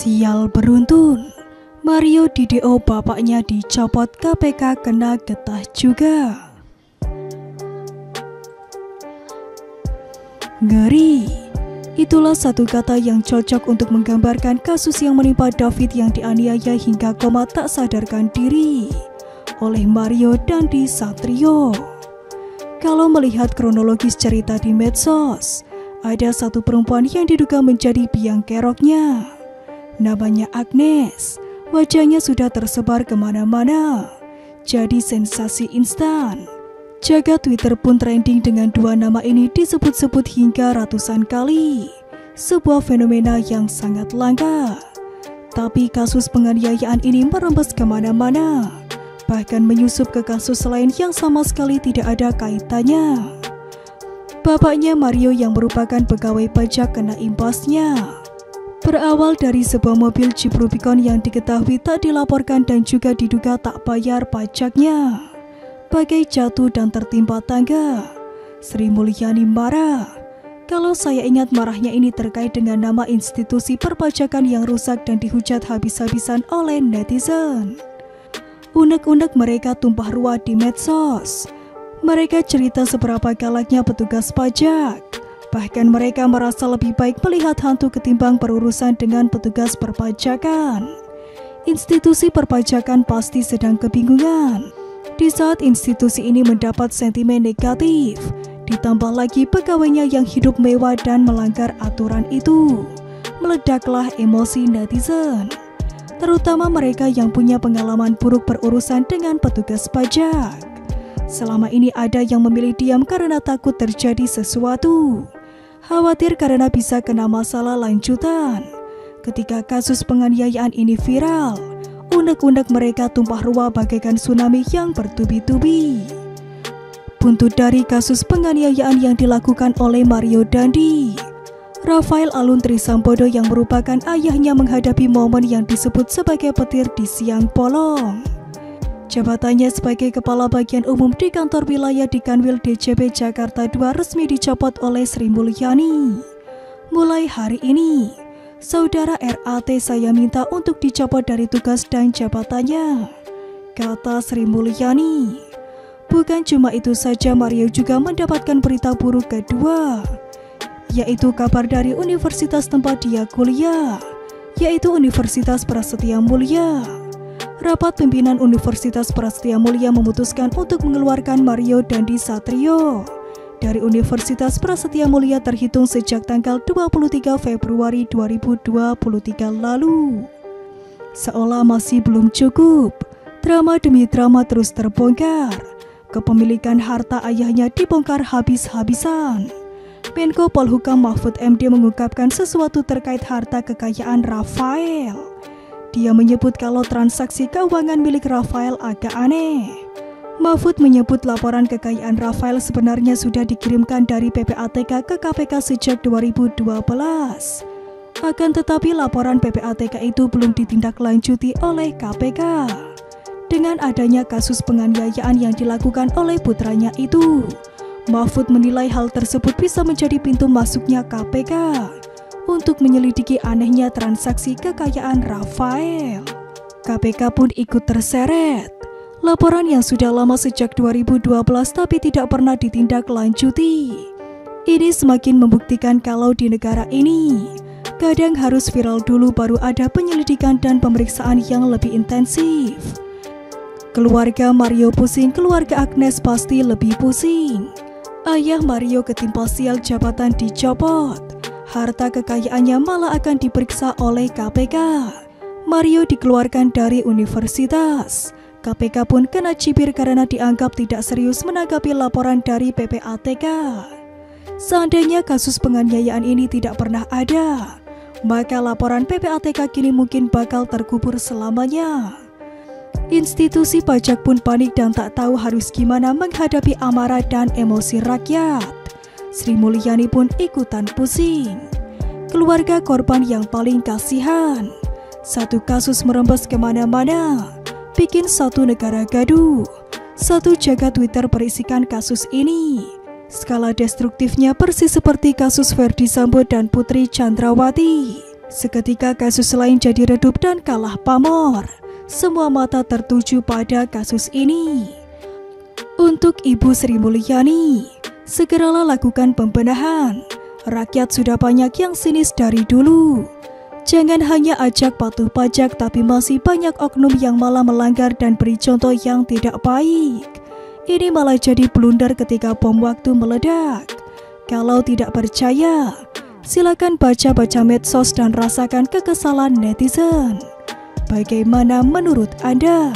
Sial beruntun, Mario di DO bapaknya dicopot, KPK kena getah juga. Ngeri, itulah satu kata yang cocok untuk menggambarkan kasus yang menimpa David yang dianiaya hingga koma tak sadarkan diri oleh Mario Dandi Satrio. Kalau melihat kronologis cerita di medsos, ada satu perempuan yang diduga menjadi biang keroknya. Namanya Agnes, wajahnya sudah tersebar kemana-mana, jadi sensasi instan. Jagat Twitter pun trending dengan dua nama ini disebut-sebut hingga ratusan kali. Sebuah fenomena yang sangat langka. Tapi kasus penganiayaan ini merembes kemana-mana, bahkan menyusup ke kasus lain yang sama sekali tidak ada kaitannya. Bapaknya Mario yang merupakan pegawai pajak kena imbasnya. Berawal dari sebuah mobil Jeep Rubicon yang diketahui tak dilaporkan dan juga diduga tak bayar pajaknya. Bagai jatuh dan tertimpa tangga, Sri Mulyani marah. Kalau saya ingat, marahnya ini terkait dengan nama institusi perpajakan yang rusak dan dihujat habis-habisan oleh netizen. Unek-unek mereka tumpah ruah di medsos. Mereka cerita seberapa galaknya petugas pajak. Bahkan mereka merasa lebih baik melihat hantu ketimbang berurusan dengan petugas perpajakan. Institusi perpajakan pasti sedang kebingungan. Di saat institusi ini mendapat sentimen negatif, ditambah lagi pegawainya yang hidup mewah dan melanggar aturan itu, meledaklah emosi netizen. Terutama mereka yang punya pengalaman buruk berurusan dengan petugas pajak. Selama ini ada yang memilih diam karena takut terjadi sesuatu. Khawatir karena bisa kena masalah lanjutan. Ketika kasus penganiayaan ini viral, unek-unek mereka tumpah ruah bagaikan tsunami yang bertubi-tubi. Buntut dari kasus penganiayaan yang dilakukan oleh Mario Dandi, Rafael Alun Trisambodo yang merupakan ayahnya menghadapi momen yang disebut sebagai petir di siang bolong. Jabatannya sebagai Kepala Bagian Umum di kantor wilayah di Kanwil DJP Jakarta II resmi dicopot oleh Sri Mulyani. Mulai hari ini, Saudara RAT saya minta untuk dicopot dari tugas dan jabatannya, kata Sri Mulyani. Bukan cuma itu saja, Mario juga mendapatkan berita buruk kedua, yaitu kabar dari universitas tempat dia kuliah, yaitu Universitas Prasetya Mulia. Rapat pimpinan Universitas Prasetya Mulia memutuskan untuk mengeluarkan Mario Dandi Satrio dari Universitas Prasetya Mulia terhitung sejak tanggal 23 Februari 2023 lalu. Seolah masih belum cukup, drama demi drama terus terbongkar. Kepemilikan harta ayahnya dibongkar habis-habisan. Menko Polhukam Mahfud MD mengungkapkan sesuatu terkait harta kekayaan Rafael. Dia menyebut kalau transaksi keuangan milik Rafael agak aneh. Mahfud menyebut laporan kekayaan Rafael sebenarnya sudah dikirimkan dari PPATK ke KPK sejak 2012. Akan tetapi laporan PPATK itu belum ditindaklanjuti oleh KPK. Dengan adanya kasus penganiayaan yang dilakukan oleh putranya itu, Mahfud menilai hal tersebut bisa menjadi pintu masuknya KPK untuk menyelidiki anehnya transaksi kekayaan Rafael. KPK pun ikut terseret. Laporan yang sudah lama sejak 2012 tapi tidak pernah ditindaklanjuti. Ini semakin membuktikan kalau di negara ini kadang harus viral dulu baru ada penyelidikan dan pemeriksaan yang lebih intensif. Keluarga Mario pusing, keluarga Agnes pasti lebih pusing. Ayah Mario ketimpa sial, jabatan dicopot. Harta kekayaannya malah akan diperiksa oleh KPK. Mario dikeluarkan dari universitas. KPK pun kena cibir karena dianggap tidak serius menanggapi laporan dari PPATK. Seandainya kasus penganiayaan ini tidak pernah ada, maka laporan PPATK kini mungkin bakal terkubur selamanya. Institusi pajak pun panik dan tak tahu harus gimana menghadapi amarah dan emosi rakyat. Sri Mulyani pun ikutan pusing. Keluarga korban yang paling kasihan. Satu kasus merembes kemana-mana, bikin satu negara gaduh. Satu jagat Twitter berisikan kasus ini. Skala destruktifnya persis seperti kasus Ferdy Sambo dan Putri Chandrawati. Seketika kasus lain jadi redup dan kalah pamor. Semua mata tertuju pada kasus ini. Untuk Ibu Sri Mulyani, segeralah lakukan pembenahan. Rakyat sudah banyak yang sinis dari dulu. Jangan hanya ajak patuh pajak, tapi masih banyak oknum yang malah melanggar dan beri contoh yang tidak baik. Ini malah jadi blunder ketika bom waktu meledak. Kalau tidak percaya, silakan baca-baca medsos dan rasakan kekesalan netizen. Bagaimana menurut Anda?